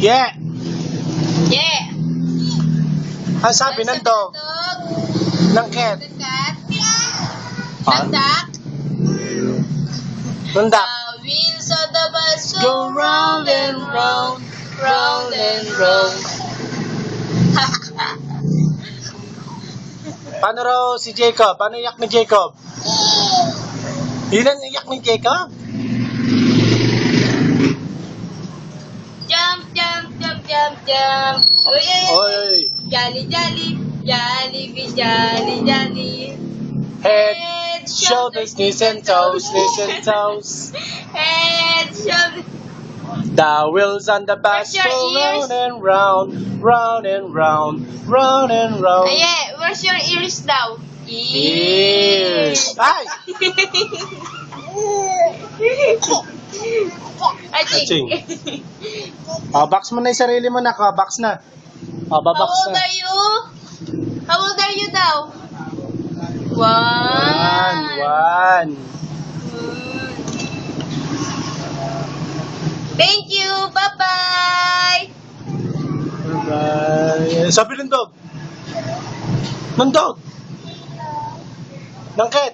Yeah. Yeah. Ang sabi ng dog. Ng cat. Ng cat. Ah. Ng duck. Ng duck. The wheels of the bus Go round and round, round and round. Paano raw si Jacob? Paano iyak ni Jacob? Yun ang iyak ni Jacob? Jump, jump, jump, jump, jump. Oy, oy, oy. Oy. Jolly, jolly, jolly, be jolly, jolly. Head, shoulders, knees and toes, knees and toes. Head, shoulders. The wheels on the bus Where's your go ears? round and round, round and round, round and round. Aye, where's your ears daw? Ears. Ay! Aching. Box mo na yung sarili mo na. Box na. How Babox old na. are you? How old are you daw? One. Thank you. Bye-bye. Bye-bye. Sabi ng dog. Ng dog. Ng cat.